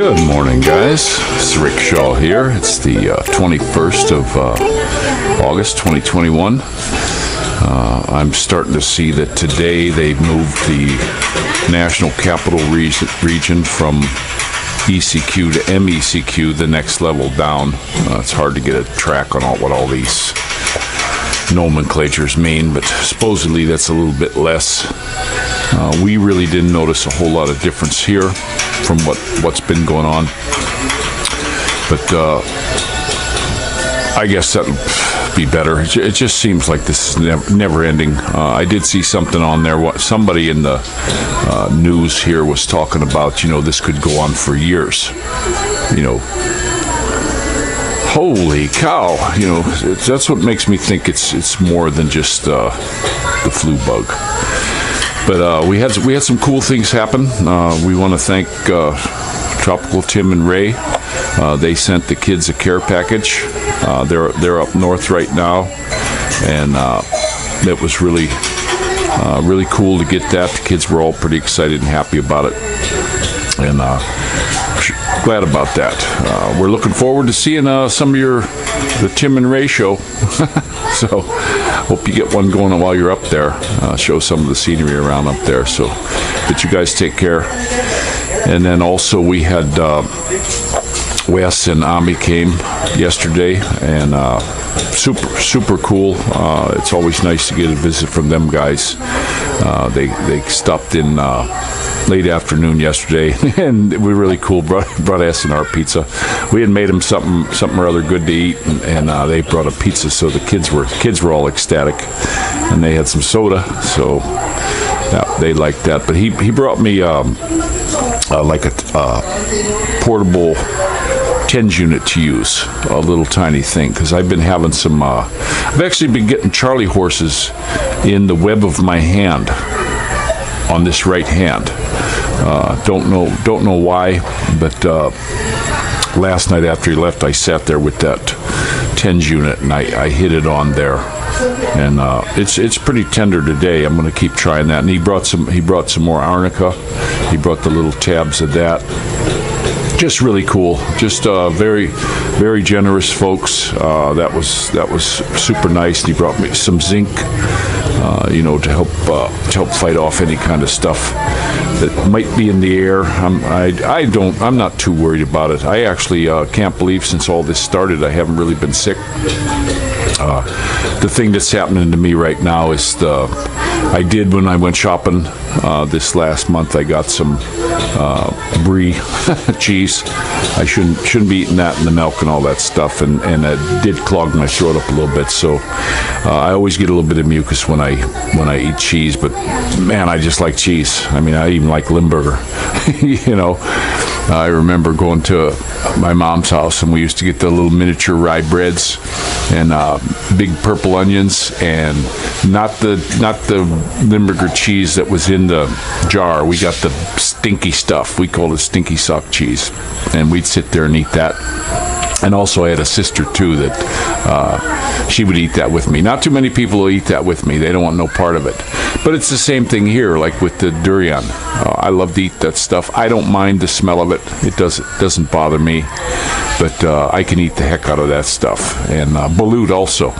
Good morning, guys. It's Rick Shaw here. It's the 21st of August, 2021. I'm starting to see that today they've moved the National Capital Region from ECQ to MECQ, the next level down. It's hard to get a track on what all these nomenclatures mean, but supposedly that's a little bit less. We really didn't notice a whole lot of difference here from what's been going on, but I guess that'll be better. It just seems like this is never ending. I did see something on there. Somebody in the news here was talking about, this could go on for years. Holy cow! That's what makes me think it's more than just the flu bug. But we had some cool things happen. We want to thank Tropical Tim and Ray. They sent the kids a care package. They're up north right now, and it was really cool to get that. The kids were all pretty excited and happy about it, and glad about that. We're looking forward to seeing some of the Tim and Ray show. So hope you get one going while you're up there. Show some of the scenery around up there. So, but you guys take care. And then also we had Wes and Ami came yesterday, and super cool. It's always nice to get a visit from them guys. They stopped in late afternoon yesterday, and we were really cool. Brought us in our pizza. We had made them something or other good to eat, and they brought a pizza. So the kids were all ecstatic, and they had some soda. So they liked that. But he brought me like a portable TENS unit to use, a little tiny thing, because I've been having some. I've actually been getting Charlie horses in the web of my hand on this right hand. Don't know why, but last night after he left, I sat there with that TENS unit, and I hit it on there, and it's pretty tender today. I'm going to keep trying that. And he brought some more arnica. He brought the little tabs of that. Just really cool. Just very, very generous folks. That was super nice. And he brought me some zinc, to help fight off any kind of stuff that might be in the air. I'm not too worried about it. I actually can't believe since all this started, I haven't really been sick. The thing that's happening to me right now is I did when I went shopping this last month. I got some brie cheese. I shouldn't be eating that in the milk and all that stuff, and it did clog my throat up a little bit. So I always get a little bit of mucus when I eat cheese. But man, I just like cheese. I mean, I even like Limburger. I remember going to my mom's house, and we used to get the little miniature rye breads and big purple onions, and not the Limburger cheese that was in the jar. We got the stinky stuff. We called it stinky sock cheese, and we'd sit there and eat that. And also I had a sister too that she would eat that with me. Not too many people will eat that with me. They don't want no part of it. But it's the same thing here, like with the durian. I love to eat that stuff. I don't mind the smell of it. It doesn't bother me. But I can eat the heck out of that stuff. And balut also.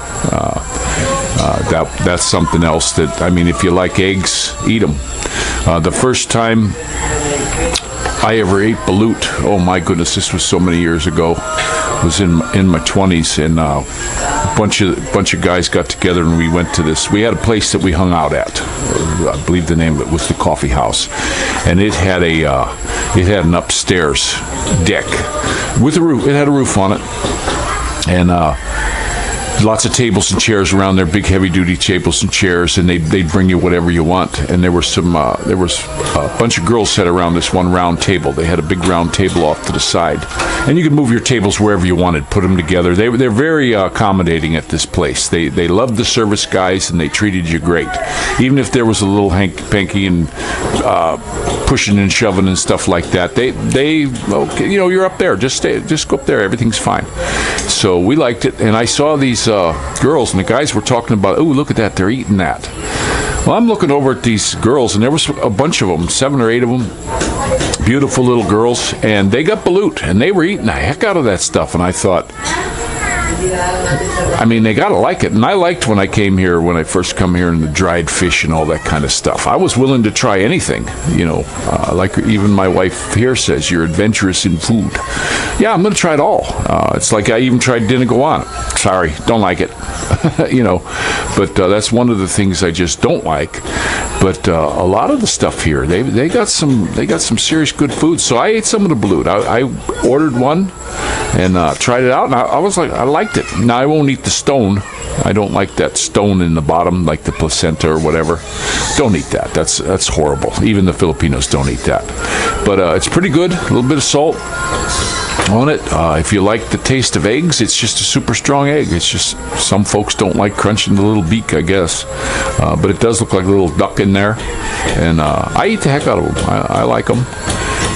That's something else that, if you like eggs, eat them. The first time I ever ate balut, oh my goodness, this was so many years ago. I was in my 20s, and a bunch of guys got together, and we went to this. We had a place that we hung out at. I believe the name of it was the Coffee House, and it had an upstairs deck with a roof. It had a roof on it, and lots of tables and chairs around there, big heavy-duty tables and chairs, and they'd bring you whatever you want. And there was a bunch of girls sat around this one round table. They had a big round table off to the side, and you could move your tables wherever you wanted, put them together. They're very accommodating at this place. They loved the service guys, and they treated you great, even if there was a little hanky-panky and pushing and shoving and stuff like that. Okay, you're up there. Just go up there. Everything's fine. So we liked it, and I saw these girls, and the guys were talking about, oh, look at that, they're eating that. Well, I'm looking over at these girls, and there was a bunch of them, 7 or 8 of them. beautiful little girls, and they got balut, and they were eating the heck out of that stuff. And I thought, I mean, they gotta like it. And I liked when I came here, when I first come here, and the dried fish and all that kind of stuff. I was willing to try anything, you know, like even my wife here says, you're adventurous in food. Yeah, I'm gonna try it all. It's like I even tried Dinaguan. Sorry, don't like it. You know, but that's one of the things I just don't like. But a lot of the stuff here, they got some serious good food. So I ate some of the balut. I ordered one and tried it out, and I was like, I liked it. Now I won't eat the stone. I don't like that stone in the bottom, like the placenta or whatever. Don't eat that. That's horrible. Even the Filipinos don't eat that. But it's pretty good. A little bit of salt on it. If you like the taste of eggs, it's just a super strong egg. It's just some folks don't like crunching the little beak, I guess. But it does look like a little duck in there. And I eat the heck out of them. I like them.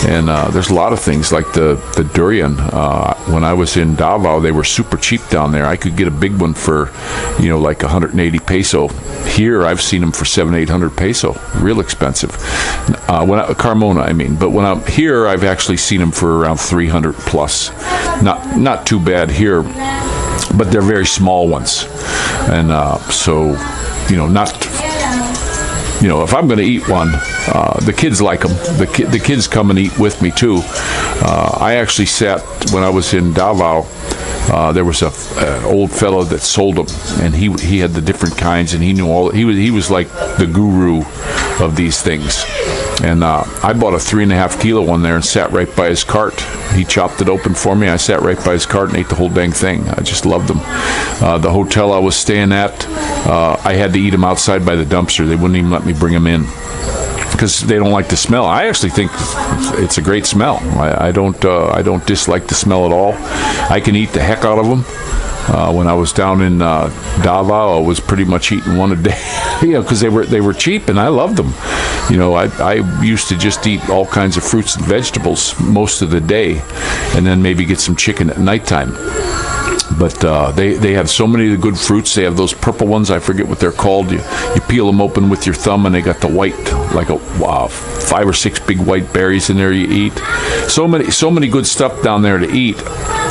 And there's a lot of things like the durian. When I was in Davao, they were super cheap down there. I could get a big one for, you know, like 180 peso. Here, I've seen them for 700-800 peso. Real expensive. Carmona, I mean. But when I'm here, I've actually seen them for around 300 plus. Not too bad here, but they're very small ones. And so, you know, if I'm going to eat one, the kids like them. The kids come and eat with me too. I actually sat when I was in Davao. There was an old fellow that sold them, and he had the different kinds, and he knew all. He was like the guru of these things. And I bought a 3.5 kilo one there and sat right by his cart. He chopped it open for me. I sat right by his cart and ate the whole dang thing. I just loved them. The hotel I was staying at, I had to eat them outside by the dumpster. They wouldn't even let me bring them in because they don't like the smell. I actually think it's a great smell. I don't dislike the smell at all. I can eat the heck out of them. When I was down in Davao, I was pretty much eating one a day, you know, because they were cheap and I loved them. You know, I used to just eat all kinds of fruits and vegetables most of the day, and then maybe get some chicken at nighttime. But they have so many of the good fruits. They have those purple ones. I forget what they're called. You peel them open with your thumb, and they got the white, like 5 or 6 big white berries in there you eat. So many good stuff down there to eat.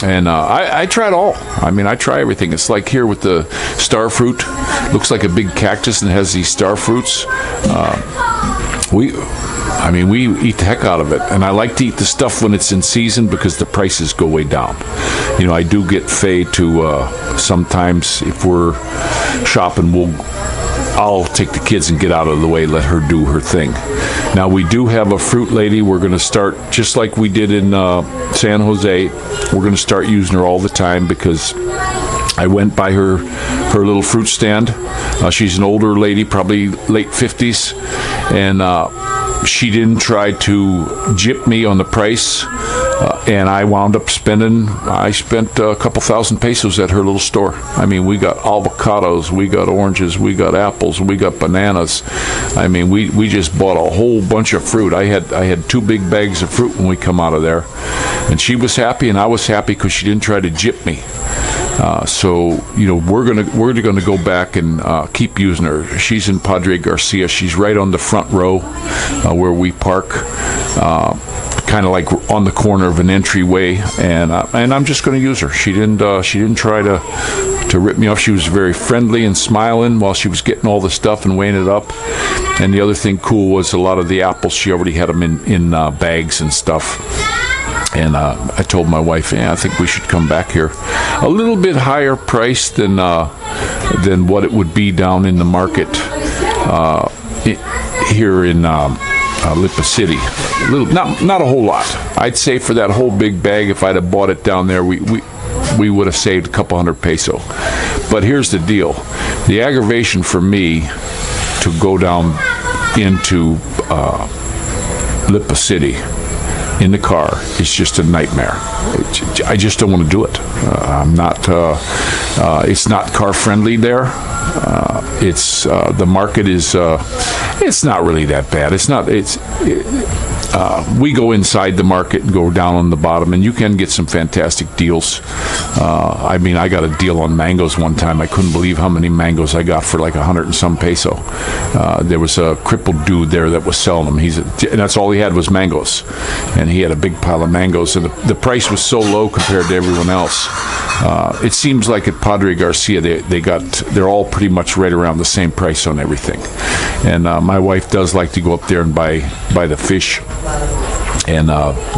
And I tried all. I mean, I try everything. It's like here with the star fruit. Looks like a big cactus and has these star fruits. We eat the heck out of it. And I like to eat the stuff when it's in season because the prices go way down. You know, I do get Faye to sometimes, if we're shopping, I'll take the kids and get out of the way, let her do her thing. Now, we do have a fruit lady. We're going to start, just like we did in San Jose, we're going to start using her all the time because I went by her little fruit stand. She's an older lady, probably late 50s, and she didn't try to gyp me on the price, and I wound up spent a couple thousand pesos at her little store. I mean, we got avocados, we got oranges, we got apples, we got bananas. I mean, we just bought a whole bunch of fruit. I had 2 big bags of fruit when we come out of there, and she was happy and I was happy because she didn't try to gyp me. So, you know, we're gonna go back and keep using her. She's in Padre Garcia. She's right on the front row where we park, kind of like on the corner of an entryway. And I'm just going to use her. She didn't try to rip me off. She was very friendly and smiling while she was getting all the stuff and weighing it up. And the other thing cool was a lot of the apples. She already had them in bags and stuff. And I told my wife, I think we should come back here. A little bit higher price than what it would be down in the market here in Lipa City. Not a whole lot. I'd say for that whole big bag, if I'd have bought it down there, we would have saved a couple hundred peso. But here's the deal. The aggravation for me to go down into Lipa City in the car is just a nightmare. I just don't want to do it. I'm not. It's not car friendly there. It's the market is. It's not really that bad. It's not. we go inside the market and go down on the bottom, and you can get some fantastic deals. I mean, I got a deal on mangoes one time. I couldn't believe how many mangoes I got for like 100 and some peso. There was a crippled dude there that was selling them. And that's all he had was mangoes, and he had a big pile of mangoes, and the price was so low compared to everyone else. It seems like at Padre Garcia, they're all pretty much right around the same price on everything. And my wife does like to go up there and buy the fish. And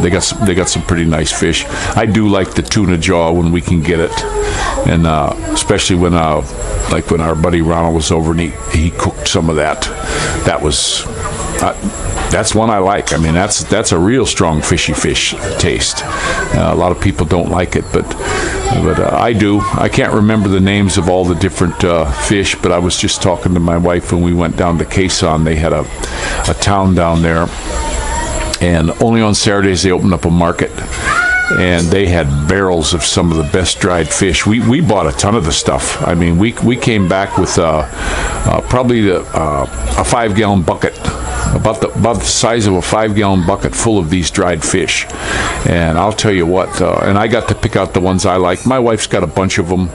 they got some pretty nice fish. I do like the tuna jaw when we can get it, and especially when our buddy Ronald was over and he cooked some of that. That was that's one I like. I mean, that's a real strong fishy fish taste. A lot of people don't like it, but I do. I can't remember the names of all the different fish, but I was just talking to my wife when we went down to Quezon. They had a town down there, and only on Saturdays they opened up a market, and they had barrels of some of the best dried fish. We bought a ton of the stuff. I mean, we came back with probably a 5-gallon bucket, about the size of a 5-gallon bucket full of these dried fish. And I'll tell you what, and I got to pick out the ones I like. My wife's got a bunch of them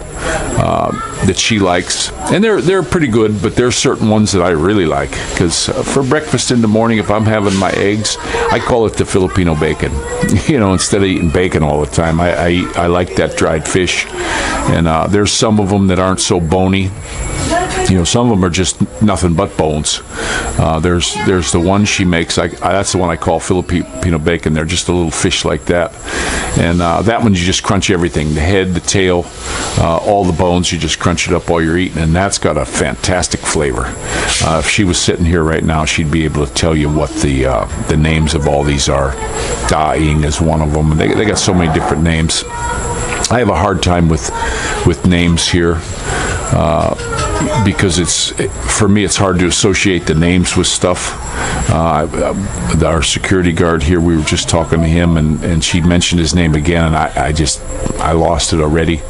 that she likes, and they're pretty good, but there's certain ones that I really like, because for breakfast in the morning, if I'm having my eggs, I call it the Filipino bacon, instead of eating bacon all the time. I like that dried fish, and there's some of them that aren't so bony. Some of them are just nothing but bones. There's the one she makes. That's the one I call Filipino bacon. They're just a little fish like that, and that one you just crunch everything: the head, the tail, all the bones. You just crunch it up while you're eating, and that's got a fantastic flavor. If she was sitting here right now, she'd be able to tell you what the names of all these are. Daing is one of them. They got so many different names. I have a hard time with names here. Because for me, it's hard to associate the names with stuff. Our security guard here, we were just talking to him, and she mentioned his name again, and I lost it already.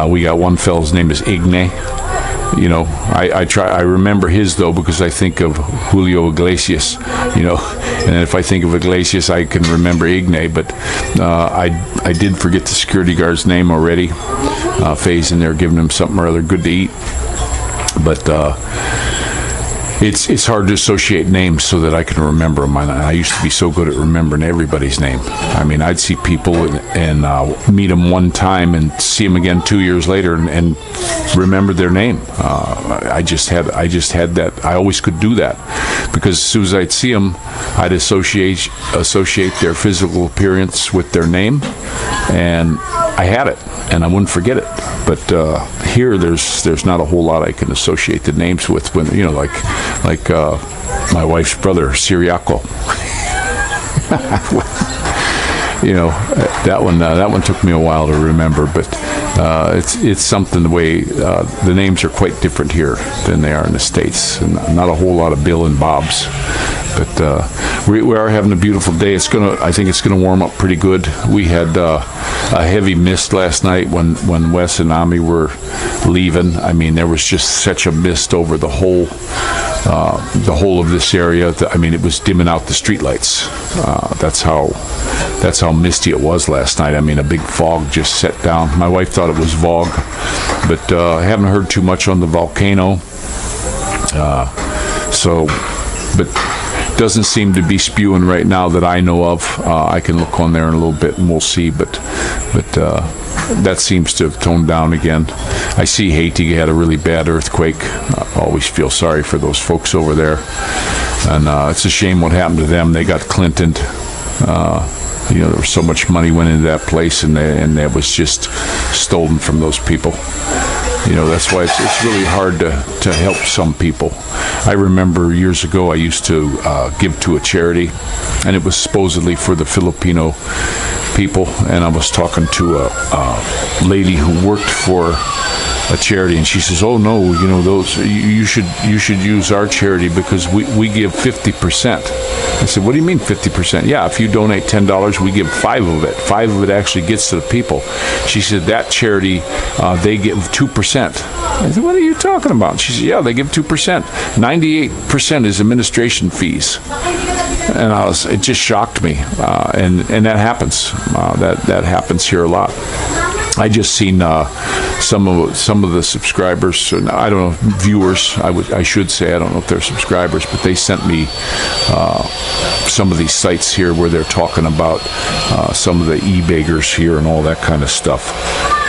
We got one fellow's name is Igne. I remember his though, because I think of Julio Iglesias, and if I think of Iglesias, I can remember Igne, but I did forget the security guard's name already. Faye's in there giving him something or other good to eat. But it's hard to associate names so that I can remember them. I used to be so good at remembering everybody's name. I mean, I'd see people and meet them one time and see them again 2 years later and remember their name. I just had that. I always could do that, because as soon as I'd see them, I'd associate their physical appearance with their name, and I had it, and I wouldn't forget it. But here, there's not a whole lot I can associate the names with. When like my wife's brother, Siriaco. That one took me a while to remember, but it's something. The way the names are quite different here than they are in the States, and not a whole lot of Bill and Bob's. But we are having a beautiful day. I think it's gonna warm up pretty good. We had a heavy mist last night when Wes and Ami were leaving. I mean, there was just such a mist over the whole of this area. I mean, it was dimming out the streetlights. That's how misty it was last night. I mean, a big fog just set down. My wife thought it was Vog, but I haven't heard too much on the volcano. But doesn't seem to be spewing right now that I know of. I can look on there in a little bit and we'll see, but that seems to have toned down again. I see Haiti had a really bad earthquake. I always feel sorry for those folks over there, and it's a shame what happened to them. They got Clintoned. There was so much money went into that place, and that was just stolen from those people. That's why it's really hard to help some people. I remember years ago I used to give to a charity, and it was supposedly for the Filipino people, and I was talking to a lady who worked for a charity, and she says, "Oh no, those you should use our charity because we give 50%." I said, "What do you mean 50%?" "Yeah, if you donate $10, we give 5 of it. 5 of it actually gets to the people." She said, "That charity, they give 2%. I said, "What are you talking about?" She said, "Yeah, they give 2%. 98% is administration fees." And it just shocked me, and that happens. That happens here a lot. I just seen some of the subscribers. I don't know, viewers. I should say, I don't know if they're subscribers, but they sent me some of these sites here where they're talking about some of the e-beggars here and all that kind of stuff.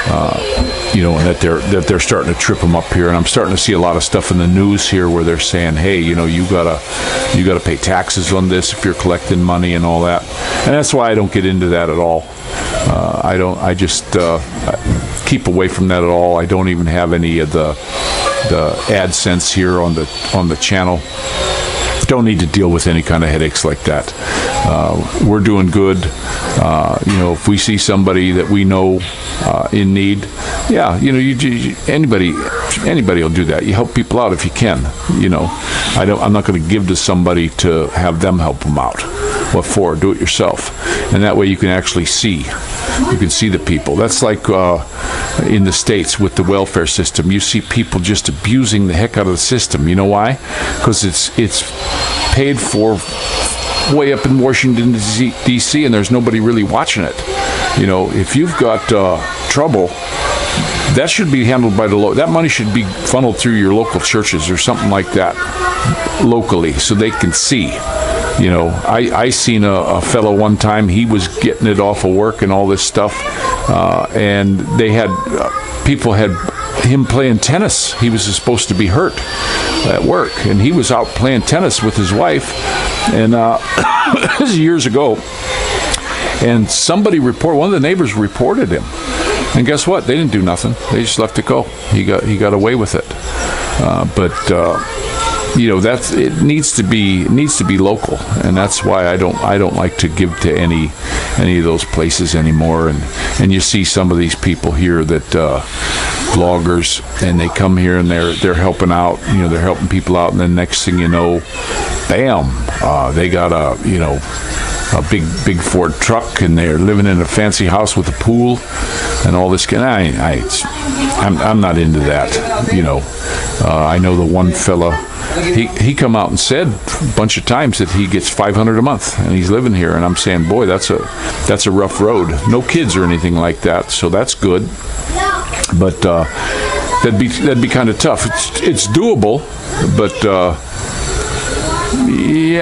And that they're starting to trip them up here, and I'm starting to see a lot of stuff in the news here where they're saying, hey, you gotta pay taxes on this if you're collecting money and all that, and that's why I don't get into that at all. I just keep away from that at all. I don't even have any of the AdSense here on the channel. Don't need to deal with any kind of headaches like that. We're doing good. If we see somebody that we know in need, anybody will do that. You help people out if you can. I'm not going to give to somebody to have them help them out. What for? Do it yourself, and that way you can actually see. You can see the people. That's like in the States with the welfare system. You see people just abusing the heck out of the system. You know why? Because it's paid for way up in Washington, D.C., and there's nobody really watching it. If you've got trouble, that should be handled by that money should be funneled through your local churches or something like that locally, so they can see. I seen a fellow one time. He was getting it off of work and all this stuff, and they had people had him playing tennis. He was supposed to be hurt at work, and he was out playing tennis with his wife, and this was years ago. And one of the neighbors reported him, and guess what? They didn't do nothing. They just let it go. He got away with it, it needs to be local, and that's why I don't like to give to any of those places anymore. And you see some of these people here that bloggers, and they come here and they're helping out. They're helping people out, and then next thing you know, bam, they got a big Ford truck, and they're living in a fancy house with a pool and all this. I'm not into that. I know the one fella. He come out and said a bunch of times that he gets $500 a month and he's living here, and I'm saying, boy, that's a rough road. No kids or anything like that, so that's good. But that'd be kind of tough. It's doable, but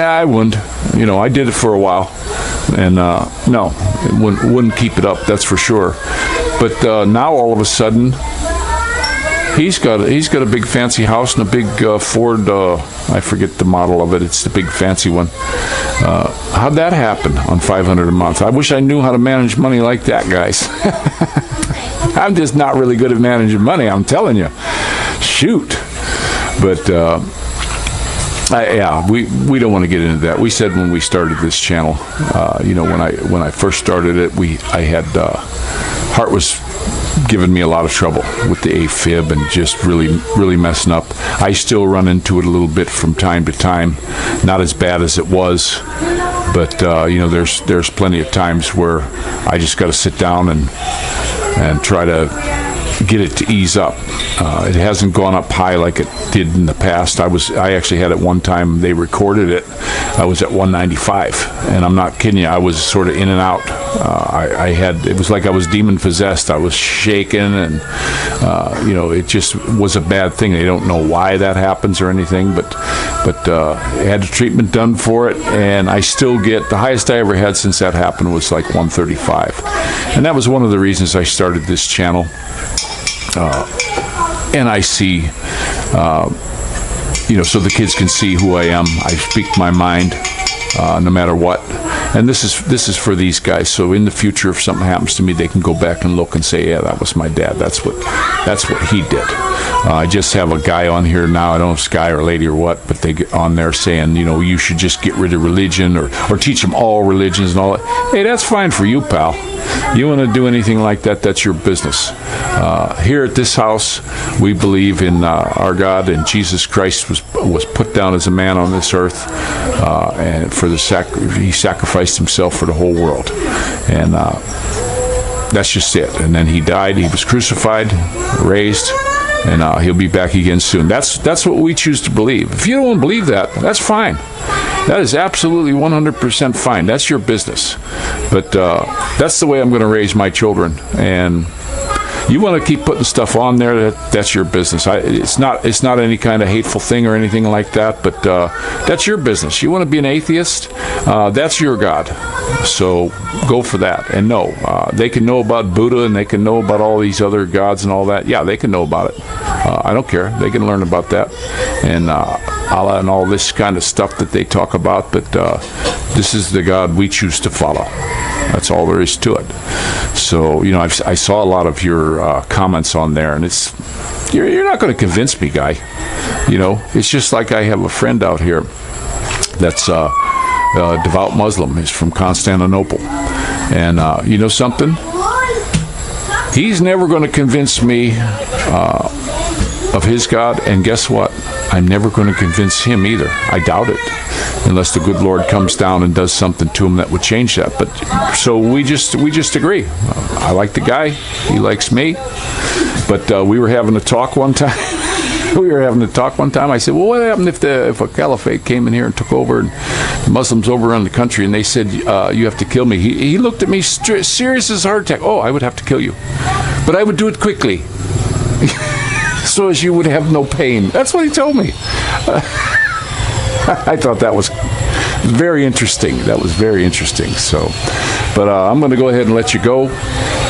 I wouldn't. I did it for a while, and no, it wouldn't keep it up. That's for sure. But now all of a sudden, he's got a big fancy house and a big Ford. I forget the model of it. It's the big fancy one. How'd that happen on $500 a month? I wish I knew how to manage money like that, guys. I'm just not really good at managing money. I'm telling you. Shoot. But we don't want to get into that. We said when we started this channel, when I first started it, Heart was giving me a lot of trouble with the AFib and just really messing up. I still run into it a little bit from time to time, not as bad as it was, but there's plenty of times where I just got to sit down and try to get it to ease up. It hasn't gone up high like it did in the past. I actually had it one time, they recorded it, I was at 195, and I'm not kidding you, I was sort of in and out. It was like I was demon possessed. I was shaking, and it just was a bad thing. They don't know why that happens or anything, but I had the treatment done for it, and I still get, the highest I ever had since that happened was like 135, and that was one of the reasons I started this channel. And I see, so the kids can see who I am. I speak my mind, no matter what. And this is for these guys. So in the future, if something happens to me, they can go back and look and say, yeah, that was my dad. That's what he did. I just have a guy on here now. I don't know if it's a guy or a lady or what, but they get on there saying, you should just get rid of religion or teach them all religions and all that. Hey, that's fine for you, pal. You want to do anything like that, that's your business. Here at this house, we believe in our God, and Jesus Christ was put down as a man on this earth, and for he sacrificed himself for the whole world, and that's just it. And then he died, he was crucified, raised, and he'll be back again soon. That's what we choose to believe. If you don't believe that, that's fine. That is absolutely 100% fine. That's your business. But that's the way I'm going to raise my children. And you want to keep putting stuff on there, that's your business. It's not any kind of hateful thing or anything like that, but that's your business. You want to be an atheist? That's your God. So go for that. And no, they can know about Buddha and they can know about all these other gods and all that. Yeah, they can know about it. I don't care. They can learn about that. And Allah and all this kind of stuff that they talk about, but this is the God we choose to follow. That's all there is to it. So, I saw a lot of your comments on there, and you're not going to convince me, guy. It's just like I have a friend out here that's a devout Muslim. He's from Constantinople. And you know something? He's never going to convince me of his God, and guess what? I'm never going to convince him either. I doubt it, unless the good Lord comes down and does something to him that would change that. But so we just agree. I like the guy, he likes me. But we were having a talk one time. I said, well, what happened if a caliphate came in here and took over and the Muslims overrun the country, and they said, you have to kill me? He looked at me serious as a heart attack. Oh, I would have to kill you. But I would do it quickly. So as you would have no pain. That's what he told me. I thought that was very interesting. So, but I'm going to go ahead and let you go.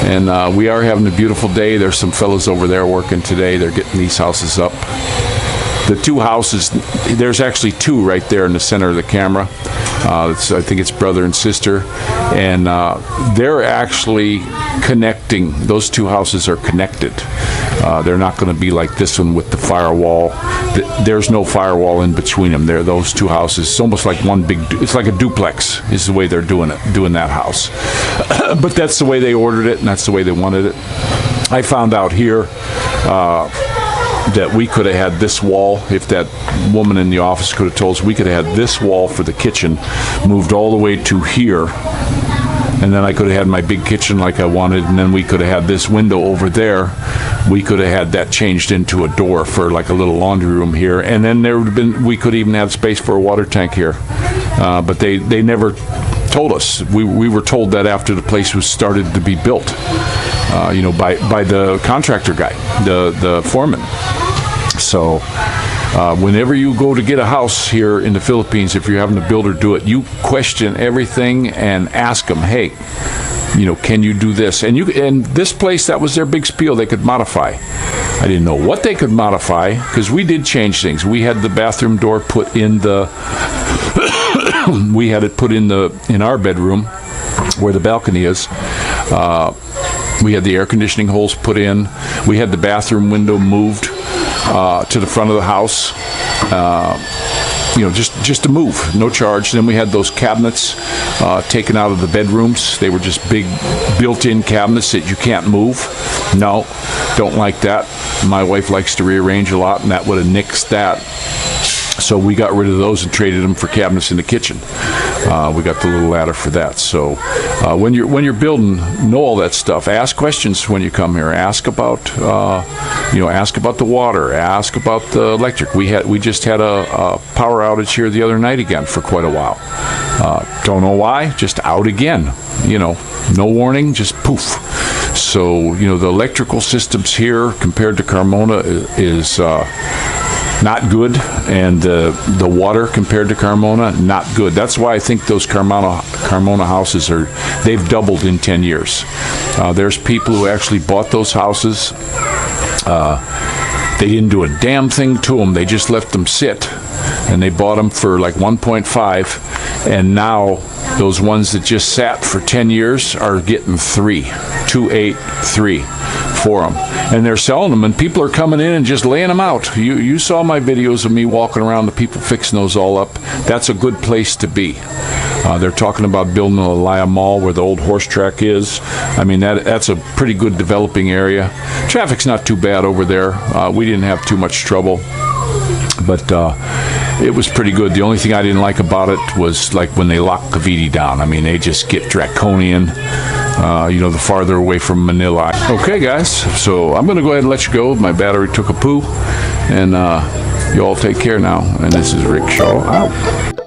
And we are having a beautiful day. There's some fellows over there working today. They're getting these houses up. The two houses, there's actually two right there in the center of the camera. I think it's brother and sister. And they're actually connecting. Those two houses are connected. They're not going to be like this one with the firewall. There's no firewall in between them. Those two houses. It's almost like one big. It's like a duplex. Is the way they're doing that house. But that's the way they ordered it, and that's the way they wanted it. I found out here that we could have had this wall. If that woman in the office could have told us, we could have had this wall for the kitchen moved all the way to here. And then I could have had my big kitchen like I wanted, and then we could have had this window over there. We could have had that changed into a door for like a little laundry room here, and then we could even have space for a water tank here. But they never told us. We were told that after the place was started to be built, by the contractor guy, the foreman. So whenever you go to get a house here in the Philippines, if you're having a builder do it, you question everything and ask them, hey, can you do this? And this place, that was their big spiel, they could modify. I didn't know what they could modify, because we did change things. We had the bathroom door put in we had it put in our bedroom where the balcony is. We had the air conditioning holes put in. We had the bathroom window moved to the front of the house, just to move, no charge. Then we had those cabinets taken out of the bedrooms. They were just big built-in cabinets that you can't move. No, don't like that. My wife likes to rearrange a lot, and that would have nixed that. So we got rid of those and traded them for cabinets in the kitchen. We got the little ladder for that. So when you're building, know all that stuff. Ask questions when you come here. Ask about ask about the water. Ask about the electric. We just had a power outage here the other night again for quite a while. Don't know why. Just out again. No warning. Just poof. So the electrical systems here compared to Carmona is not good, and the water compared to Carmona, not good. That's why I think those Carmona houses they've doubled in 10 years. There's people who actually bought those houses. They didn't do a damn thing to them. They just left them sit, and they bought them for like 1.5, and now those ones that just sat for 10 years are getting 2.83 for them, and they're selling them, and people are coming in and just laying them out. You saw my videos of me walking around, the people fixing those all up. That's a good place to be. They're talking about building the Laya Mall where the old horse track is. I mean, that's a pretty good developing area. Traffic's not too bad over there. We didn't have too much trouble, but it was pretty good. The only thing I didn't like about it was like when they locked Cavite down. I mean, they just get draconian. the farther away from Manila. Okay, guys, so I'm going to go ahead and let you go. My battery took a poo, and you all take care now. And this is Rick Shaw out.